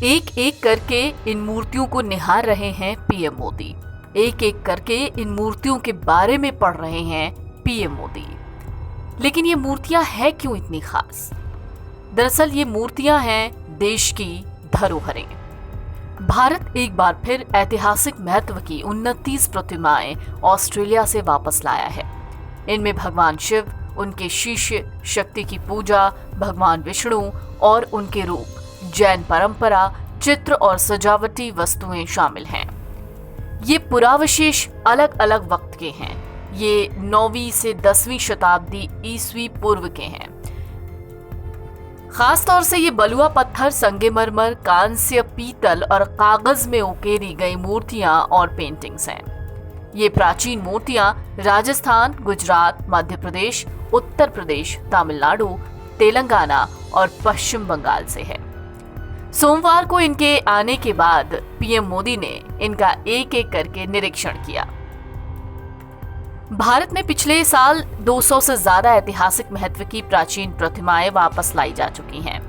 एक एक करके इन मूर्तियों को निहार रहे हैं पीएम मोदी। एक एक करके इन मूर्तियों के बारे में पढ़ रहे हैं पीएम मोदी। लेकिन ये मूर्तियां हैं क्यों इतनी खास? दरअसल ये मूर्तियां हैं देश की धरोहरें। भारत एक बार फिर ऐतिहासिक महत्व की 29 प्रतिमाएं ऑस्ट्रेलिया से वापस लाया है। इनमें भगवान शिव, उनके शिष्य, शक्ति की पूजा, भगवान विष्णु और उनके रूप, जैन परंपरा, चित्र और सजावटी वस्तुएं शामिल हैं। ये पुरावशेष अलग अलग वक्त के हैं। ये 9वीं से 10वीं शताब्दी ईस्वी पूर्व के हैं। खास तौर से ये बलुआ पत्थर, संगमरमर, कांस्य, पीतल और कागज में उकेरी गई मूर्तियां और पेंटिंग्स हैं। ये प्राचीन मूर्तियां राजस्थान, गुजरात, मध्य प्रदेश, उत्तर प्रदेश, तमिलनाडु, तेलंगाना और पश्चिम बंगाल से है। सोमवार को इनके आने के बाद पीएम मोदी ने इनका एक एक करके निरीक्षण किया। भारत में पिछले साल 200 से ज्यादा ऐतिहासिक महत्व की प्राचीन प्रतिमाएं वापस लाई जा चुकी हैं।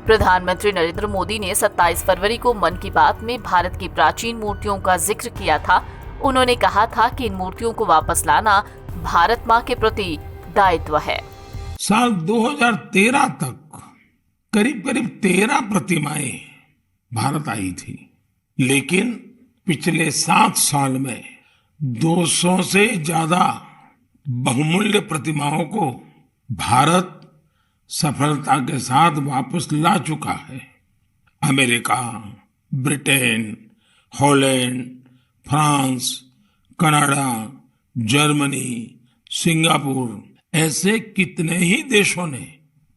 प्रधानमंत्री नरेंद्र मोदी ने 27 फरवरी को मन की बात में भारत की प्राचीन मूर्तियों का जिक्र किया था। उन्होंने कहा था कि इन मूर्तियों को वापस लाना भारत मां के प्रति दायित्व है। साल 2013 तक करीब 13 प्रतिमाएं भारत आई थी, लेकिन पिछले 7 साल में 200 से ज्यादा बहुमूल्य प्रतिमाओं को भारत सफलता के साथ वापस ला चुका है। America, Britain, Holland, France, Canada, Germany, Singapore, ऐसे कितने ही देशों ने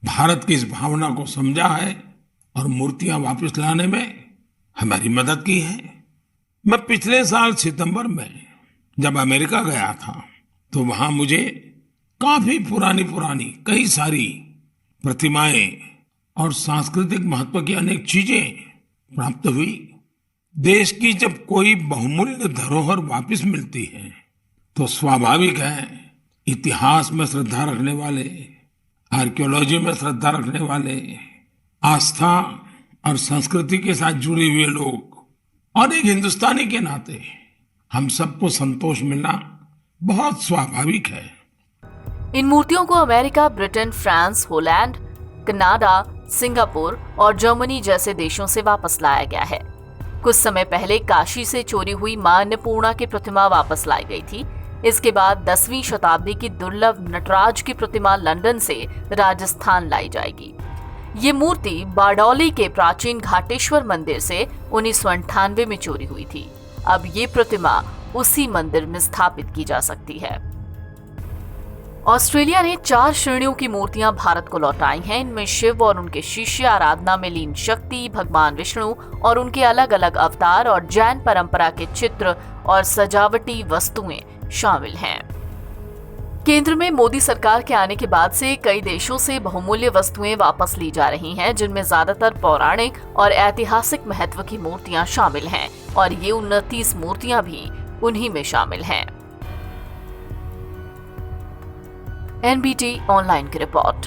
भारत की इस भावना को समझा है और मूर्तियां वापस लाने में हमारी मदद की है। मैं पिछले साल सितंबर में जब अमेरिका गया था तो वहां मुझे काफी पुरानी कई सारी प्रतिमाएं और सांस्कृतिक महत्व की अनेक चीजें प्राप्त हुई। देश की जब कोई बहुमूल्य धरोहर वापस मिलती है तो स्वाभाविक है इतिहास में श्रद्धा रखने वाले, आर्कियोलॉजी में श्रद्धा रखने वाले, आस्था और संस्कृति के साथ जुड़े हुए लोग और एक हिंदुस्तानी के नाते हम सबको संतोष मिलना बहुत स्वाभाविक है। इन मूर्तियों को America, Britain, France, Holland, Canada, Singapore और जर्मनी जैसे देशों से वापस लाया गया है। कुछ समय पहले काशी से चोरी हुई मां अन्नपूर्णा की प्रतिमा वापस लाई गई थी। इसके बाद 10वीं शताब्दी की दुर्लभ नटराज की प्रतिमा लंदन से राजस्थान लाई जाएगी। ये मूर्ति बारडोली के प्राचीन घाटेश्वर मंदिर से 1998 में चोरी हुई थी। अब ये प्रतिमा उसी मंदिर में स्थापित की जा सकती है। ऑस्ट्रेलिया ने 4 श्रेणियों की मूर्तियां भारत को लौटाई हैं। इनमें शिव और उनके शिष्य, आराधना में लीन शक्ति, भगवान विष्णु और उनके अलग अलग अवतार और जैन परंपरा के चित्र और सजावटी वस्तुएं शामिल हैं। केंद्र में मोदी सरकार के आने के बाद से कई देशों से बहुमूल्य वस्तुएं वापस ली जा रही हैं, जिनमें ज्यादातर पौराणिक और ऐतिहासिक महत्व की मूर्तियां शामिल हैं और ये 29 मूर्तियां भी उन्हीं में शामिल हैं। NBT ऑनलाइन की रिपोर्ट।